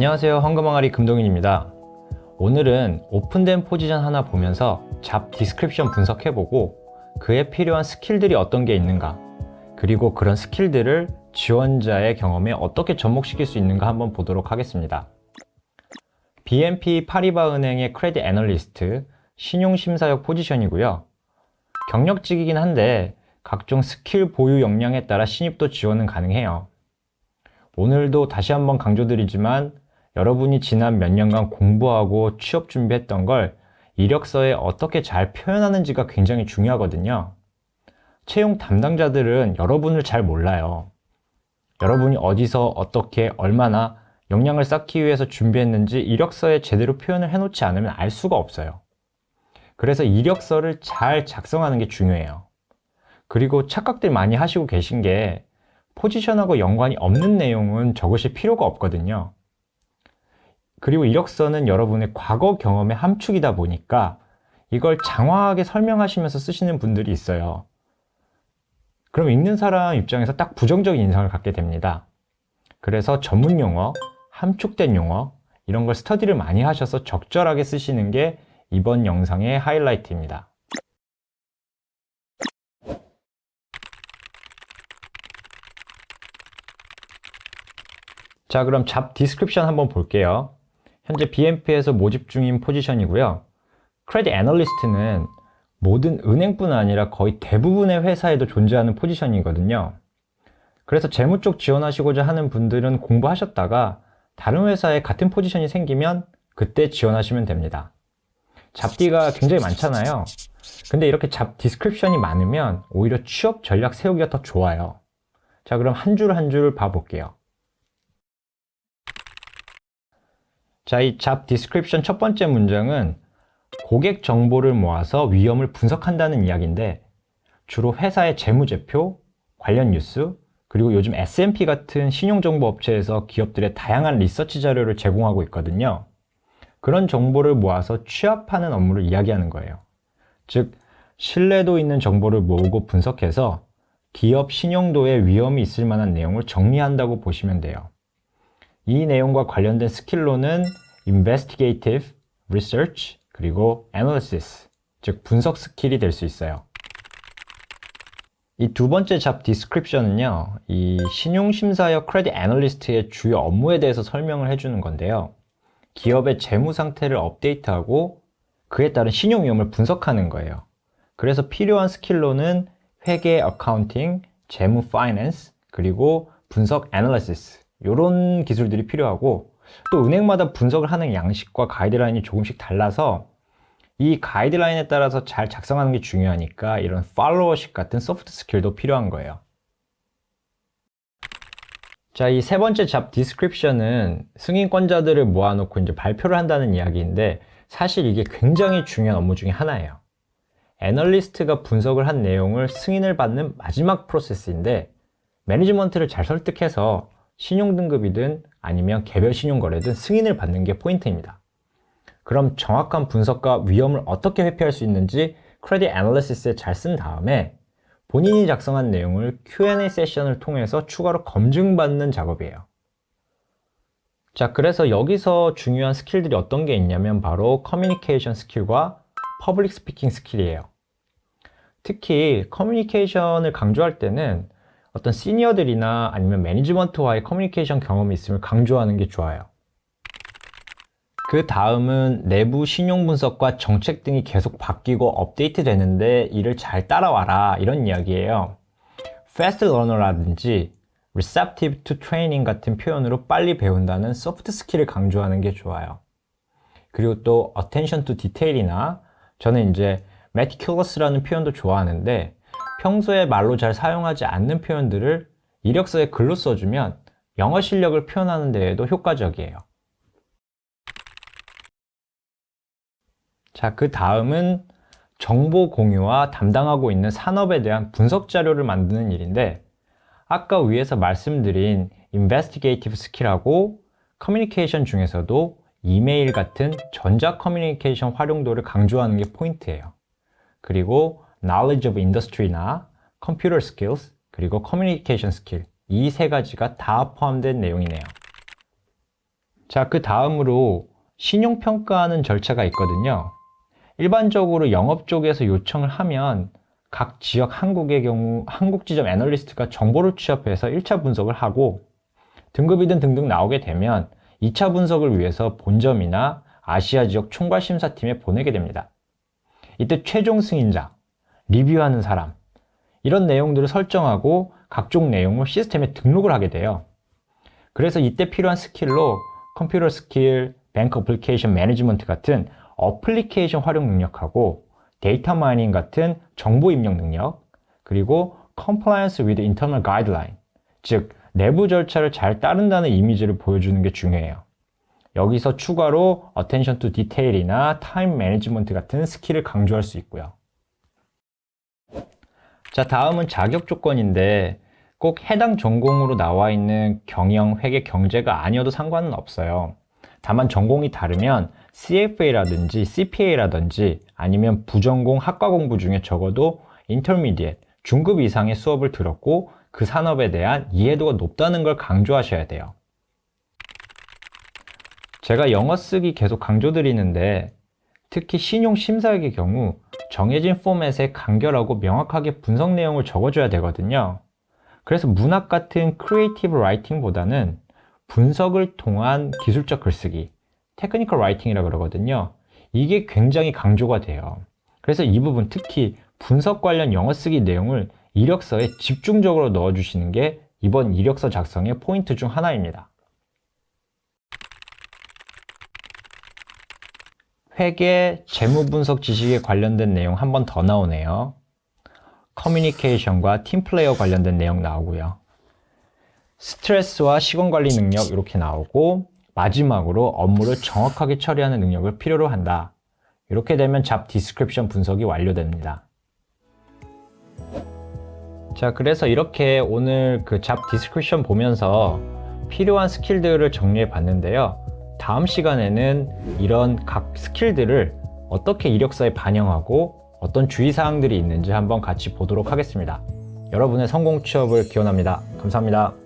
안녕하세요, 황금항아리 금동인입니다. 오늘은 오픈된 포지션 하나 보면서 잡 디스크립션 분석해보고 그에 필요한 스킬들이 어떤 게 있는가, 그리고 그런 스킬들을 지원자의 경험에 어떻게 접목시킬 수 있는가 한번 보도록 하겠습니다. BNP 파리바 은행의 크레딧 애널리스트 신용심사역 포지션이고요. 경력직이긴 한데 각종 스킬 보유 역량에 따라 신입도 지원은 가능해요. 오늘도 다시 한번 강조드리지만 여러분이 지난 몇 년간 공부하고 취업 준비했던 걸 이력서에 어떻게 잘 표현하는지가 굉장히 중요하거든요. 채용 담당자들은 여러분을 잘 몰라요. 여러분이 어디서 어떻게 얼마나 역량을 쌓기 위해서 준비했는지 이력서에 제대로 표현을 해놓지 않으면 알 수가 없어요. 그래서 이력서를 잘 작성하는 게 중요해요. 그리고 착각들 많이 하시고 계신 게 포지션하고 연관이 없는 내용은 적으실 필요가 없거든요. 그리고 이력서는 여러분의 과거 경험의 함축이다 보니까 이걸 장황하게 설명하시면서 쓰시는 분들이 있어요. 그럼 읽는 사람 입장에서 딱 부정적인 인상을 갖게 됩니다. 그래서 전문 용어, 함축된 용어 이런 걸 스터디를 많이 하셔서 적절하게 쓰시는 게 이번 영상의 하이라이트입니다. 자, 그럼 잡 디스크립션 한번 볼게요. 현재 BNP에서 모집 중인 포지션이고요. 크레딧 애널리스트는 모든 은행뿐 아니라 거의 대부분의 회사에도 존재하는 포지션이거든요. 그래서 재무 쪽 지원하시고자 하는 분들은 공부하셨다가 다른 회사에 같은 포지션이 생기면 그때 지원하시면 됩니다. 잡디가 굉장히 많잖아요. 근데 이렇게 잡 디스크립션이 많으면 오히려 취업 전략 세우기가 더 좋아요. 자, 그럼 한 줄 한 줄 봐볼게요. 자, 이 잡 디스크립션 첫 번째 문장은 고객 정보를 모아서 위험을 분석한다는 이야기인데 주로 회사의 재무제표, 관련 뉴스, 그리고 요즘 S&P 같은 신용정보 업체에서 기업들의 다양한 리서치 자료를 제공하고 있거든요. 그런 정보를 모아서 취합하는 업무를 이야기하는 거예요. 즉, 신뢰도 있는 정보를 모으고 분석해서 기업 신용도에 위험이 있을 만한 내용을 정리한다고 보시면 돼요. 이 내용과 관련된 스킬로는 investigative, research, 그리고 analysis, 즉 분석 스킬이 될 수 있어요. 이 두 번째 잡 디스크립션은요, 이 신용심사역 크레딧 애널리스트의 주요 업무에 대해서 설명을 해주는 건데요. 기업의 재무 상태를 업데이트하고 그에 따른 신용 위험을 분석하는 거예요. 그래서 필요한 스킬로는 회계, 어카운팅, 재무 파이낸스, 그리고 분석 애널리시스 이런 기술들이 필요하고 또 은행마다 분석을 하는 양식과 가이드라인이 조금씩 달라서 이 가이드라인에 따라서 잘 작성하는 게 중요하니까 이런 팔로워십 같은 소프트 스킬도 필요한 거예요. 자, 이 세 번째 잡 디스크립션은 승인권자들을 모아놓고 이제 발표를 한다는 이야기인데 사실 이게 굉장히 중요한 업무 중에 하나예요. 애널리스트가 분석을 한 내용을 승인을 받는 마지막 프로세스인데 매니지먼트를 잘 설득해서 신용등급이든 아니면 개별 신용거래든 승인을 받는 게 포인트입니다. 그럼 정확한 분석과 위험을 어떻게 회피할 수 있는지 크레딧 애널리시스에 잘 쓴 다음에 본인이 작성한 내용을 Q&A 세션을 통해서 추가로 검증받는 작업이에요. 자, 그래서 여기서 중요한 스킬들이 어떤 게 있냐면 바로 커뮤니케이션 스킬과 퍼블릭 스피킹 스킬이에요. 특히 커뮤니케이션을 강조할 때는 어떤 시니어들이나 아니면 매니지먼트와의 커뮤니케이션 경험이 있음을 강조하는 게 좋아요. 그 다음은 내부 신용 분석과 정책 등이 계속 바뀌고 업데이트 되는데 이를 잘 따라와라 이런 이야기예요. Fast learner라든지 receptive to training 같은 표현으로 빨리 배운다는 소프트 스킬을 강조하는 게 좋아요. 그리고 또 attention to detail이나 저는 이제 meticulous라는 표현도 좋아하는데 평소에 말로 잘 사용하지 않는 표현들을 이력서에 글로 써주면 영어 실력을 표현하는 데에도 효과적이에요. 자, 그 다음은 정보 공유와 담당하고 있는 산업에 대한 분석 자료를 만드는 일인데 아까 위에서 말씀드린 investigative 스킬하고 커뮤니케이션 중에서도 이메일 같은 전자 커뮤니케이션 활용도를 강조하는 게 포인트예요. 그리고 knowledge of industry나 computer skills 그리고 communication skill 이 세 가지가 다 포함된 내용이네요. 자, 그 다음으로 신용평가하는 절차가 있거든요. 일반적으로 영업 쪽에서 요청을 하면 각 지역 한국의 경우 한국 지점 애널리스트가 정보를 취합해서 1차 분석을 하고 등급이든 등등 나오게 되면 2차 분석을 위해서 본점이나 아시아 지역 총괄 심사팀에 보내게 됩니다. 이때 최종 승인자, 리뷰하는 사람, 이런 내용들을 설정하고 각종 내용을 시스템에 등록을 하게 돼요. 그래서 이때 필요한 스킬로 컴퓨터 스킬, 뱅크 어플리케이션 매니지먼트 같은 어플리케이션 활용 능력하고 데이터 마이닝 같은 정보 입력 능력, 그리고 compliance with internal guideline, 즉 내부 절차를 잘 따른다는 이미지를 보여주는 게 중요해요. 여기서 추가로 attention to detail이나 time management 같은 스킬을 강조할 수 있고요. 자, 다음은 자격 조건인데 꼭 해당 전공으로 나와 있는 경영, 회계, 경제가 아니어도 상관은 없어요. 다만 전공이 다르면 CFA라든지 CPA라든지 아니면 부전공 학과 공부 중에 적어도 Intermediate, 중급 이상의 수업을 들었고 그 산업에 대한 이해도가 높다는 걸 강조하셔야 돼요. 제가 영어 쓰기 계속 강조드리는데 특히 신용심사역의 경우 정해진 포맷에 간결하고 명확하게 분석 내용을 적어줘야 되거든요. 그래서 문학 같은 크리에이티브 라이팅보다는 분석을 통한 기술적 글쓰기, 테크니컬 라이팅이라고 그러거든요. 이게 굉장히 강조가 돼요. 그래서 이 부분 특히 분석 관련 영어 쓰기 내용을 이력서에 집중적으로 넣어주시는 게 이번 이력서 작성의 포인트 중 하나입니다. 회계, 재무분석 지식에 관련된 내용 한 번 더 나오네요. 커뮤니케이션과 팀플레이어 관련된 내용 나오고요. 스트레스와 시간관리 능력 이렇게 나오고 마지막으로 업무를 정확하게 처리하는 능력을 필요로 한다. 이렇게 되면 잡 디스크립션 분석이 완료됩니다. 자, 그래서 이렇게 오늘 그 잡 디스크립션 보면서 필요한 스킬들을 정리해 봤는데요. 다음 시간에는 이런 각 스킬들을 어떻게 이력서에 반영하고 어떤 주의사항들이 있는지 한번 같이 보도록 하겠습니다. 여러분의 성공 취업을 기원합니다. 감사합니다.